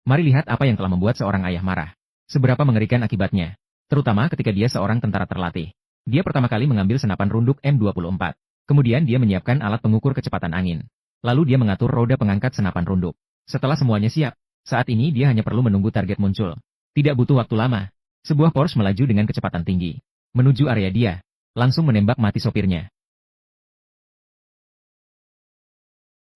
Mari lihat apa yang telah membuat seorang ayah marah. Seberapa mengerikan akibatnya. Terutama ketika dia seorang tentara terlatih. Dia pertama kali mengambil senapan runduk M24. Kemudian dia menyiapkan alat pengukur kecepatan angin. Lalu dia mengatur roda pengangkat senapan runduk. Setelah semuanya siap, saat ini dia hanya perlu menunggu target muncul. Tidak butuh waktu lama. Sebuah Porsche melaju dengan kecepatan tinggi. Menuju area dia. Langsung menembak mati sopirnya.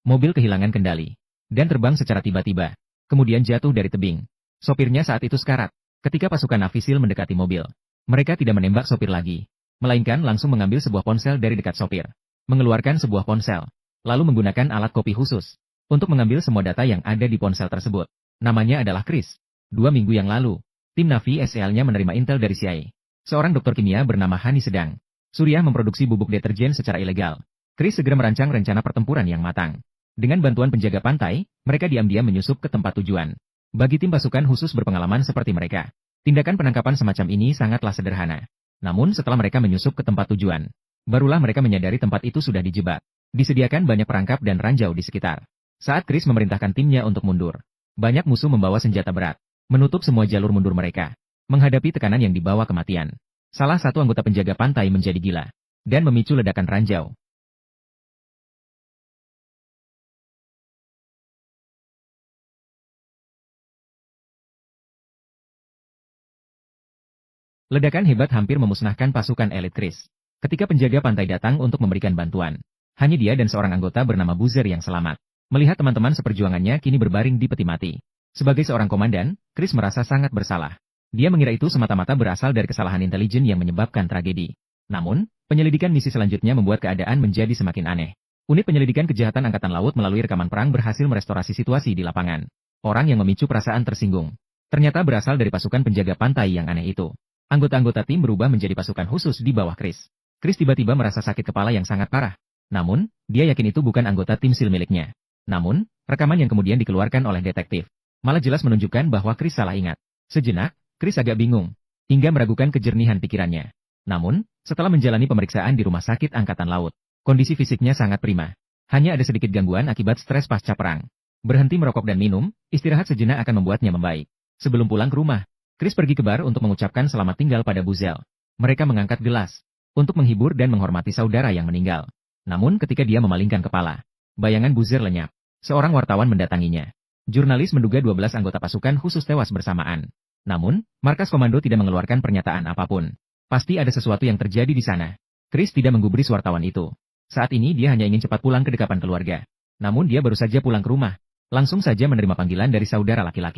Mobil kehilangan kendali. Dan terbang secara tiba-tiba. Kemudian jatuh dari tebing. Sopirnya saat itu sekarat. Ketika pasukan Navisil mendekati mobil. Mereka tidak menembak sopir lagi. Melainkan langsung mengambil sebuah ponsel dari dekat sopir. Mengeluarkan sebuah ponsel. Lalu menggunakan alat kopi khusus. Untuk mengambil semua data yang ada di ponsel tersebut. Namanya adalah Chris. 2 minggu yang lalu. Tim Navi SEL-nya menerima intel dari CIA. Seorang dokter kimia bernama Hani Sedang. Suriah memproduksi bubuk deterjen secara ilegal. Chris segera merancang rencana pertempuran yang matang. Dengan bantuan penjaga pantai, mereka diam-diam menyusup ke tempat tujuan. Bagi tim pasukan khusus berpengalaman seperti mereka, tindakan penangkapan semacam ini sangatlah sederhana. Namun setelah mereka menyusup ke tempat tujuan, barulah mereka menyadari tempat itu sudah dijebak. Disediakan banyak perangkap dan ranjau di sekitar. Saat Chris memerintahkan timnya untuk mundur, banyak musuh membawa senjata berat, menutup semua jalur mundur mereka, menghadapi tekanan yang dibawa kematian. Salah satu anggota penjaga pantai menjadi gila, dan memicu ledakan ranjau. Ledakan hebat hampir memusnahkan pasukan elit Chris. Ketika penjaga pantai datang untuk memberikan bantuan, hanya dia dan seorang anggota bernama Boozer yang selamat. Melihat teman-teman seperjuangannya kini berbaring di peti mati. Sebagai seorang komandan, Chris merasa sangat bersalah. Dia mengira itu semata-mata berasal dari kesalahan intelijen yang menyebabkan tragedi. Namun, penyelidikan misi selanjutnya membuat keadaan menjadi semakin aneh. Unit penyelidikan kejahatan Angkatan Laut melalui rekaman perang berhasil merestorasi situasi di lapangan. Orang yang memicu perasaan tersinggung ternyata berasal dari pasukan penjaga pantai yang aneh itu. Anggota-anggota tim berubah menjadi pasukan khusus di bawah Chris. Chris tiba-tiba merasa sakit kepala yang sangat parah. Namun, dia yakin itu bukan anggota tim SEAL miliknya. Namun, rekaman yang kemudian dikeluarkan oleh detektif malah jelas menunjukkan bahwa Chris salah ingat. Sejenak, Chris agak bingung, hingga meragukan kejernihan pikirannya. Namun, setelah menjalani pemeriksaan di rumah sakit Angkatan Laut, kondisi fisiknya sangat prima. Hanya ada sedikit gangguan akibat stres pasca perang. Berhenti merokok dan minum, istirahat sejenak akan membuatnya membaik. Sebelum pulang ke rumah, Chris pergi ke bar untuk mengucapkan selamat tinggal pada Buzel. Mereka mengangkat gelas untuk menghibur dan menghormati saudara yang meninggal. Namun ketika dia memalingkan kepala, bayangan Buzel lenyap. Seorang wartawan mendatanginya. Jurnalis menduga 12 anggota pasukan khusus tewas bersamaan. Namun, markas komando tidak mengeluarkan pernyataan apapun. Pasti ada sesuatu yang terjadi di sana. Chris tidak menggubris wartawan itu. Saat ini dia hanya ingin cepat pulang ke dekapan keluarga. Namun dia baru saja pulang ke rumah. Langsung saja menerima panggilan dari saudara laki-laki.